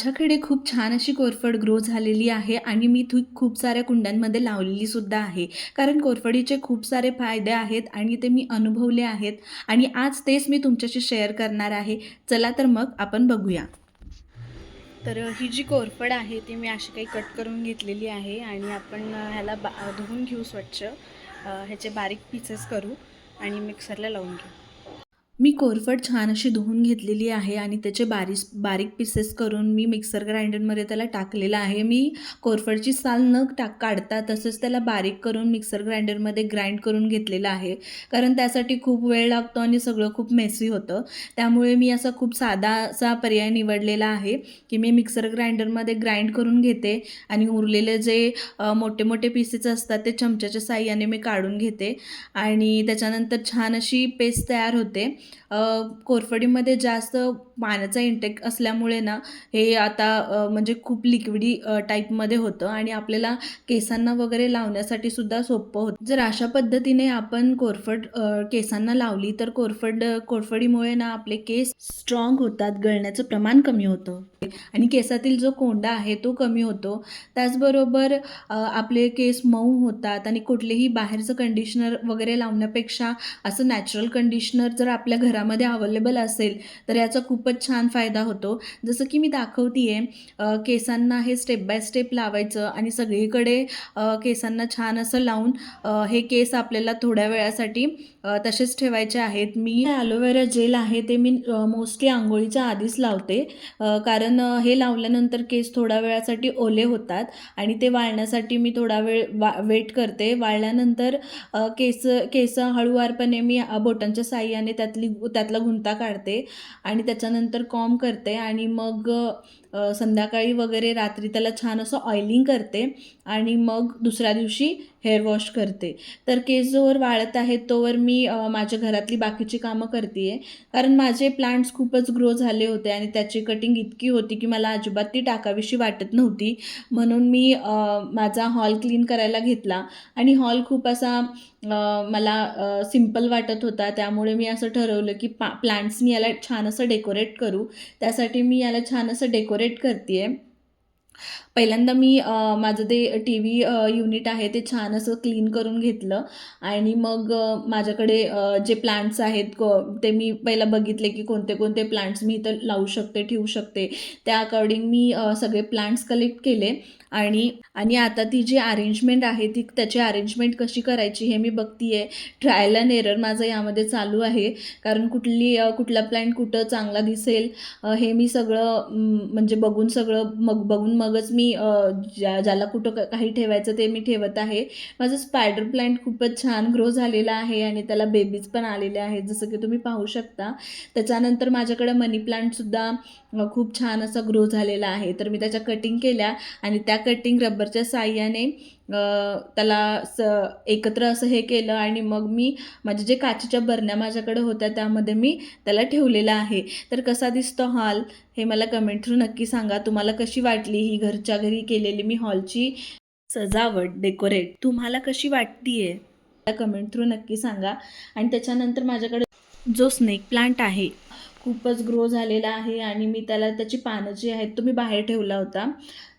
माझ्याकडे खूप छान अशी कोरफड ग्रो झालेली आहे आणि मी खूप साऱ्या कुंड्यांमध्ये लावलेली सुद्धा आहे. कारण कोरफडीचे खूप सारे फायदे आहेत आणि ते मी अनुभवले आहेत आणि आज तेच मी तुमच्याशी शेअर करणार आहे. चला तर मग आपण बघूया. तर ही जी कोरफड आहे ती मी अशी काही कट करून घेतलेली आहे आणि आपण ह्याला धुवून घेऊ स्वच्छ. ह्याचे बारीक पीसेस करू आणि मिक्सरला लावून घेऊ. मी कोरफड छान अशी धुवून घेतलेली आहे आणि त्याचे बारीक पीसेस करून मी मिक्सर ग्राइंडरमध्ये त्याला टाकलेलं आहे. मी कोरफडची साल न काढता तसंच त्याला बारीक करून मिक्सर ग्राइंडरमध्ये ग्राइंड करून घेतलेलं आहे. कारण त्यासाठी खूप वेळ लागतो आणि सगळं खूप मेसी होतं. त्यामुळे मी असा खूप साधा असा पर्याय निवडलेला आहे की मी मिक्सर ग्राइंडरमध्ये ग्राइंड करून घेते आणि उरलेले जे मोठे मोठे पीसेस असतात ते चमच्याच्या साहाय्याने मी काढून घेते आणि त्याच्यानंतर छान अशी पेस्ट तयार होते. कोरफडीमध्ये जास्त पाण्याचा इंटेक असल्यामुळे ना हे आता म्हणजे खूप लिक्विडी टाईपमध्ये होतं आणि आपल्याला केसांना वगैरे लावण्यासाठी सुद्धा सोपं होतं. जर अशा पद्धतीने आपण कोरफड केसांना लावली तर कोरफडीमुळे ना आपले केस स्ट्रॉंग होतात, गळण्याचं प्रमाण कमी होतं आणि केसातील जो कोंडा आहे तो कमी होतो. त्याचबरोबर आपले केस मऊ होतात आणि कुठलेही बाहेरचं कंडिशनर वगैरे लावण्यापेक्षा असं नॅचरल कंडिशनर जर आपल्या घरामध्ये अवेलेबल असेल तर याचा खूपच छान फायदा होतो. जसं की मी दाखवते आहे, केसांना हे स्टेप बाय स्टेप लावायचं आणि सगळीकडे केसांना छान असं लावून हे केस आपल्याला थोड्या वेळासाठी तसेच ठेवायचे आहेत. मी ॲलोवेरा जेल आहे ते मी मोस्टली आंघोळीच्या आधीच लावते, कारण हे लावल्यानंतर केस थोड्या वेळासाठी ओले होतात आणि ते वाळण्यासाठी मी थोडा वेळ वेट करते. वाळल्यानंतर केस हळूवारपणे मी बोटांच्या साहाय्याने त्यातला गुंता काढते आणि त्याच्यानंतर कॉम्ब करते आणि मग संध्याकाळी वगैरे रात्री त्याला छान असं ऑइलिंग करते आणि मग दुसऱ्या दिवशी हेअर वॉश करते. तर केस जोवर वाळत आहेत तोवर मी माझ्या घरातली बाकीची कामं करते आहे. कारण माझे प्लांट्स खूपच ग्रो झाले होते आणि त्याची कटिंग इतकी होती की मला अजिबात ती टाकावीशी वाटत नव्हती. म्हणून मी माझा हॉल क्लीन करायला घेतला आणि हॉल खूप असा मला सिम्पल वाटत होता. त्यामुळे मी असं ठरवलं की प्लांट्सनी याला छान असं डेकोरेट करू. त्यासाठी मी याला छान असं डेकोरेट करते आहे. पहिल्यांदा मी माझं ते टी व्ही युनिट आहे ते छान असं क्लीन करून घेतलं आणि मग माझ्याकडे जे प्लांट्स आहेत ते मी पहिला बघितले की कोणते कोणते प्लांट्स मी इथं लावू शकते, ठेवू शकते. त्या अकॉर्डिंग मी सगळे प्लांट्स कलेक्ट केले आणि आणि आता ती जी अरेंजमेंट आहे ती त्याची अरेंजमेंट कशी करायची हे मी बघते आहे. ट्रायल अँड एरर माझं यामध्ये चालू आहे. कारण कुठला प्लांट कुठं चांगला दिसेल हे मी सगळं म्हणजे बघून मगच मी ज्याला कुठं काही ठेवायचं ते मी ठेवत आहे. माझं स्पायडर प्लांट खूपच छान ग्रो झालेला आहे आणि त्याला बेबीज पण आलेले आहेत जसं की तुम्ही पाहू शकता. त्याच्यानंतर माझ्याकडे मनी प्लांटसुद्धा खूप छान असा ग्रो झालेला आहे. तर मी त्याच्या कटिंग केल्या आणि त्या कटिंग रबरच्या साहाय्याने त्याला एकत्र असं हे केलं आणि मग मी माझ्या जे काचेच्या बरण्या माझ्याकडे होत्या त्यामध्ये मी त्याला ठेवलेलं आहे. तर कसा दिसतो हॉल हे मला कमेंट थ्रू नक्की सांगा. तुम्हाला कशी वाटली ही घरच्या घरी केलेली मी हॉलची सजावट डेकोरेट तुम्हाला कशी वाटतीये मला कमेंट थ्रू नक्की सांगा. आणि त्याच्यानंतर माझ्याकडे जो स्नेक प्लांट आहे खूपच ग्रो झालेला आहे आणि मी त्याची पानं जी आहेत तो मी बाहेर ठेवला होता.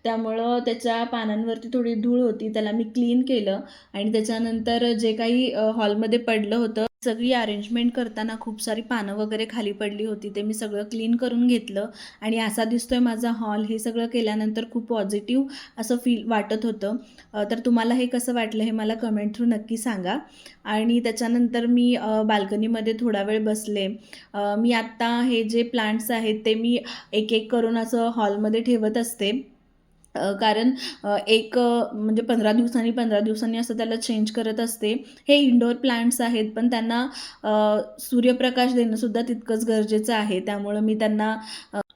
त्यामुळं त्याच्या पानांवरती थोडी धूळ होती, त्याला मी क्लीन केलं आणि त्याच्यानंतर जे काही हॉलमध्ये पडलं होतं सगळी अरेंजमेंट करताना खूप सारी पानं वगैरे खाली पडली होती ते मी सगळं क्लीन करून घेतलं आणि असा दिसतोय माझा हॉल. हे सगळं केल्यानंतर खूप पॉझिटिव्ह असं फील वाटत होतं. तर तुम्हाला हे कसं वाटलं हे मला कमेंट थ्रू नक्की सांगा. आणि त्याच्यानंतर मी बाल्कनीमध्ये थोडा वेळ बसले. मी आत्ता हे जे प्लांट्स आहेत ते मी एक एक करून असं हॉलमध्ये ठेवत असते. कारण म्हणजे 15 दिवसांनी असं त्याला चेंज करत असते. हे इंडोर प्लांट्स आहेत पण त्यांना सूर्यप्रकाश देणंसुद्धा तितकंच गरजेचं आहे. त्यामुळं मी त्यांना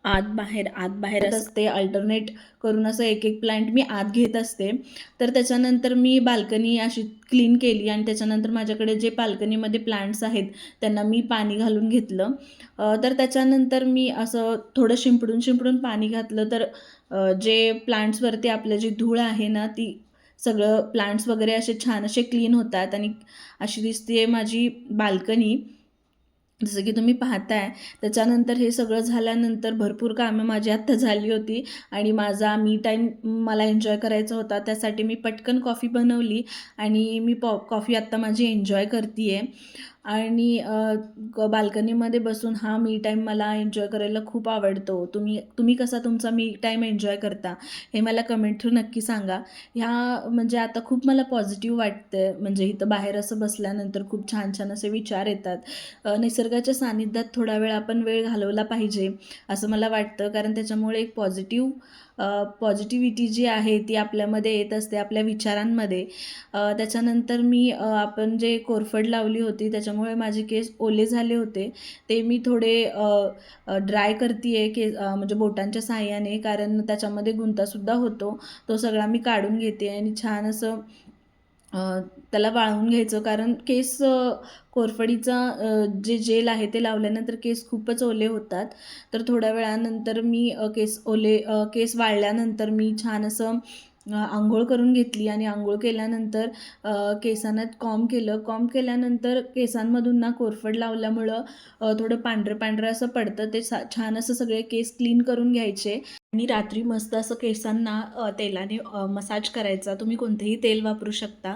आत बाहेर असते अल्टरनेट करून असं एक एक प्लांट मी आत घेत असते. तर त्याच्यानंतर मी बाल्कनी अशी क्लीन केली आणि त्याच्यानंतर माझ्याकडे जे बाल्कनीमध्ये प्लांट्स आहेत त्यांना मी पाणी घालून घेतलं. तर त्याच्यानंतर मी असं थोडं शिंपडून पाणी घातलं तर जे प्लांट्सवरती आपलं जी धूळ आहे ना ती सगळं प्लांट्स वगैरे असे छान असे क्लीन होतात आणि अशी दिसते माझी बाल्कनी. जसं की तुम्ही पाहताय. त्याच्यानंतर हे सगळं झाल्यानंतर भरपूर कामं माझी आत्ता झाली होती आणि माझा मी टाईम मला एन्जॉय करायचा होता. त्यासाठी मी पटकन कॉफी बनवली आणि मी कॉफी आत्ता माझी एन्जॉय करते आहे. आणि बाल्कनीमध्ये बसून हा मी टाईम मला एन्जॉय करायला खूप आवडतो. तुम्ही तुम्ही कसा तुमचा मी टाईम एन्जॉय करता हे मला कमेंट थ्रू नक्की सांगा. ह्या म्हणजे आता खूप मला पॉझिटिव्ह वाटतंय. म्हणजे इथं बाहेर असं बसल्यानंतर खूप छान छान असे विचार येतात. निसर्गाच्या सानिध्यात थोडा वेळ आपण वेळ घालवला पाहिजे असं मला वाटतं. कारण त्याच्यामुळे एक पॉझिटिव्हिटी जी आहे ती आपल्यामध्ये येत असते आपल्या विचारांमध्ये. त्याच्यानंतर मी आपण जे कोरफड लावली होती त्याच्यामुळे माझे केस ओले झाले होते. ते मी थोडे ड्राय करते आहे म्हणजे बोटांच्या साहाय्याने, कारण त्याच्यामध्ये गुंतासुद्धा होतो. तो सगळा मी काढून घेते आणि छान असं त्याला वाळवून घ्यायचं. कारण कोरफडीचा जे जेल आहे ते लावल्यानंतर केस खूपच ओले होतात. तर थोड्या वेळानंतर मी केस वाळल्यानंतर मी छान असं अंघोळ करून घेतली आणि अंघोळ केल्यानंतर केसांना कॉम्ब केलं. कॉम्ब केल्यानंतर केसांमधून ना कोरफड लावल्यामुळं थोडं पांढरं पांढरं असं पडतं. ते छान असं सगळे केस क्लीन करून घ्यायचे आणि रात्री मस्त असं केसांना तेलाने मसाज करायचा. तुम्ही कोणतेही तेल वापरू शकता.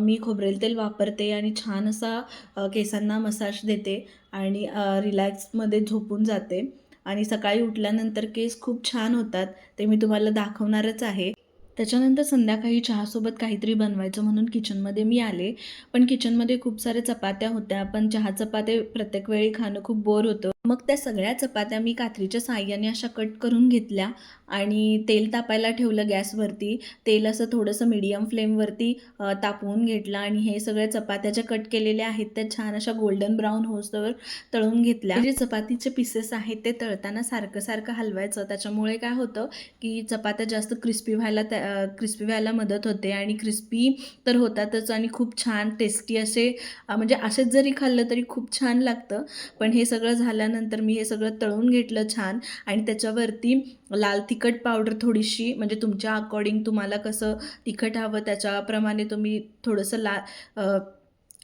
मी खोबरेल तेल वापरते आणि छान असा केसांना मसाज देते आणि रिलॅक्समध्ये झोपून जाते आणि सकाळी उठल्यानंतर केस खूप छान होतात. ते मी तुम्हाला दाखवणारच आहे. त्याच्यानंतर संध्याकाळी चहासोबत काहीतरी बनवायचं म्हणून किचनमध्ये मी आले. पण किचनमध्ये खूप साऱ्या चपात्या होत्या. पण चहा चपात्या प्रत्येक वेळी खाणं खूप बोर होतं. मग त्या सगळ्या चपात्या मी कात्रीच्या साहाय्याने अशा कट करून घेतल्या आणि तेल तापायला ठेवलं गॅसवरती. तेल असं थोडंसं मीडियम फ्लेमवरती तापवून घेतलं आणि हे सगळ्या चपात्या ज्या कट केलेल्या आहेत त्या छान अशा गोल्डन ब्राऊन होईस्तोवर तळून घेतल्या. जे चपातीचे पीसेस आहेत ते तळताना सारखं सारखं हलवायचं. त्याच्यामुळे काय होतं की चपात्या जास्त क्रिस्पी व्हायला मदत होते आणि क्रिस्पी तर होतातच आणि खूप छान टेस्टी असे म्हणजे असेच जरी खाल्लं तरी खूप छान लागतं. पण हे सगळं झाल्यानंतर मी हे सगळं तळून घेतलं छान आणि त्याच्यावरती लाल तिखट पावडर थोडीशी, म्हणजे तुमच्या अकॉर्डिंग तुम्हाला कसं तिखट हवं त्याच्याप्रमाणे तुम्ही थोडंसं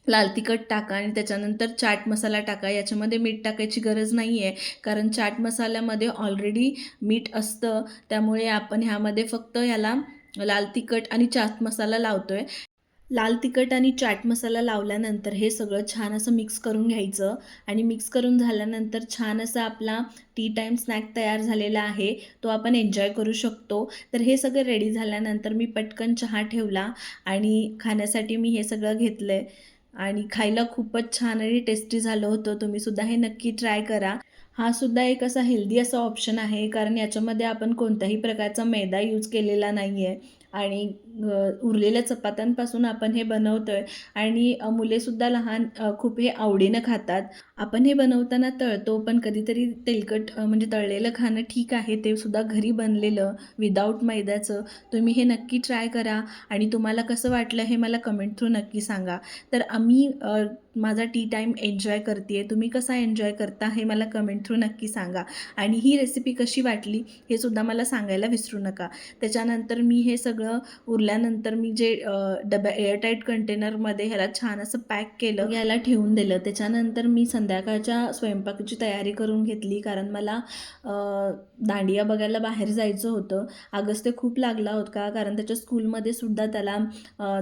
लाल तिखट टाका आणि त्याच्यानंतर चाट मसाला टाका. याच्यामध्ये मीठ टाकायची गरज नाही आहे, कारण चाट मसाल्यामध्ये ऑलरेडी मीठ असतं. त्यामुळे आपण ह्यामध्ये फक्त ह्याला लाल तिखट आणि चाट मसाला लावतो आहे. लाल तिखट आणि चाट मसाला लावल्यानंतर हे सगळं छान असं मिक्स करून घ्यायचं आणि मिक्स करून झाल्यानंतर छान असा आपला टी टाईम स्नॅक तयार झालेला आहे. तो आपण एन्जॉय करू शकतो. तर हे सगळं रेडी झाल्यानंतर मी पटकन चहा ठेवला आणि खाण्यासाठी मी हे सगळं घेतलं आहे आणि खायला खूपच छान आणि टेस्टी झालं होतं. तुम्हीसुद्धा हे नक्की ट्राय करा. हा सुद्धा एक असा हेल्दी असा ऑप्शन आहे, कारण याच्यामध्ये आपण कोणत्याही प्रकारचा मैदा यूज केलेला नाही आहे आणि उरलेल्या चपात्यांपासून आपण हे बनवतो आहे आणि मुलेसुद्धा लहान खूप हे आवडीनं खातात. आपण हे बनवताना तळतो, पण कधीतरी तेलकट म्हणजे तळलेलं खाणं ठीक आहे. ते सुद्धा घरी बनलेलं विदाऊट मैद्याचं. तुम्ही हे नक्की ट्राय करा आणि तुम्हाला कसं वाटलं हे मला कमेंट थ्रू नक्की सांगा. तर आम्ही माझा टी टाईम एन्जॉय करते आहे. तुम्ही कसा एन्जॉय करता हे मला कमेंट थ्रू नक्की सांगा आणि ही रेसिपी कशी वाटली हे सुद्धा मला सांगायला विसरू नका. त्याच्यानंतर मी हे सगळं उरल्यानंतर मी जे एअरटाईट कंटेनरमध्ये ह्याला छान असं पॅक केलं, याला ठेवून दिलं. त्याच्यानंतर मी संध्याकाळच्या स्वयंपाकाची तयारी करून घेतली, कारण मला दांडिया बघायला बाहेर जायचं होतं. अगस्त खूप लागला होता, कारण त्याच्या स्कूलमध्ये सुद्धा त्याला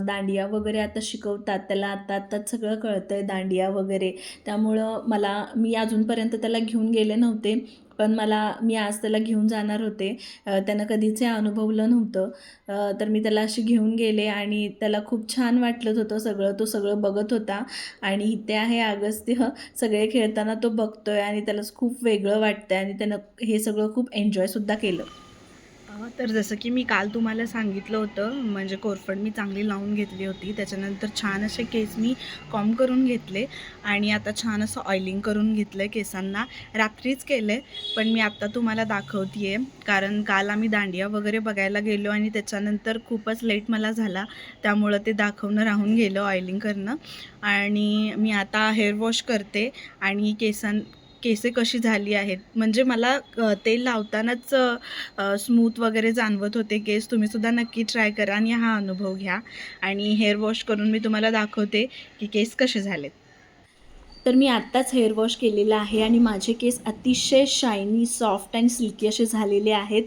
दांडिया वगैरे आता शिकवतात. त्याला आत्ताच सगळं कळतं आहे दांडिया वगैरे. त्यामुळं मी अजूनपर्यंत त्याला घेऊन गेले नव्हते, पण मी आज त्याला घेऊन जाणार होते. त्यानं कधीच हे अनुभवलं नव्हतं. तर मी त्याला अशी घेऊन गेले आणि त्याला खूप छान वाटलं होतं सगळं. तो सगळं बघत होता आणि इथे आहे अगस्त्य. सगळे खेळताना तो बघतोय आणि त्याला खूप वेगळं वाटतंय आणि त्यानं हे सगळं खूप एन्जॉयसुद्धा केलं. तर जसं की मी काल तुम्हाला सांगितलं होतं, म्हणजे कोरफड मी चांगली लावून घेतली होती. त्याच्यानंतर छान असे केस मी कॉम्ब करून घेतले आणि आता छान असं ऑइलिंग करून घेतलं आहे केसांना. रात्रीच केलं आहे, पण मी आत्ता तुम्हाला दाखवते आहे, कारण काल आम्ही दांडिया वगैरे बघायला गेलो आणि त्याच्यानंतर खूपच लेट मला झाला. त्यामुळं ते दाखवणं राहून गेलं, ऑइलिंग करणं. आणि मी आता हेअर वॉश करते आणि केसे कशी झाली आहेत, म्हणजे मला तेल लावतानाच स्मूथ वगैरे जाणवत होते केस. तुम्हीसुद्धा नक्की ट्राय करा आणि हा अनुभव घ्या आणि हेअर वॉश करून मी तुम्हाला दाखवते की केस कसे झालेत. तर मी आत्ताच हेअर वॉश केलेला आहे आणि माझे केस अतिशय शायनी, सॉफ्ट आणि सिल्की असे झालेले आहेत.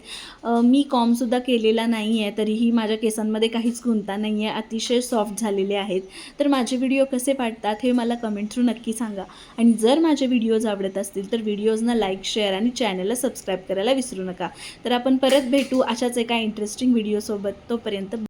मी कॉम्बसुद्धा केलेला नाही आहे, तरीही माझ्या केसांमध्ये काहीच गुंता नाही आहे, अतिशय सॉफ्ट झालेले आहेत. तर माझे व्हिडिओ कसे वाटतात हे मला कमेंट थ्रू नक्की सांगा. आणि जर माझे व्हिडिओज आवडत असतील तर व्हिडिओजना लाईक, शेअर आणि चॅनलला सबस्क्राईब करायला विसरू नका. तर आपण परत भेटू अशाच एका इंटरेस्टिंग व्हिडिओसोबत. तोपर्यंत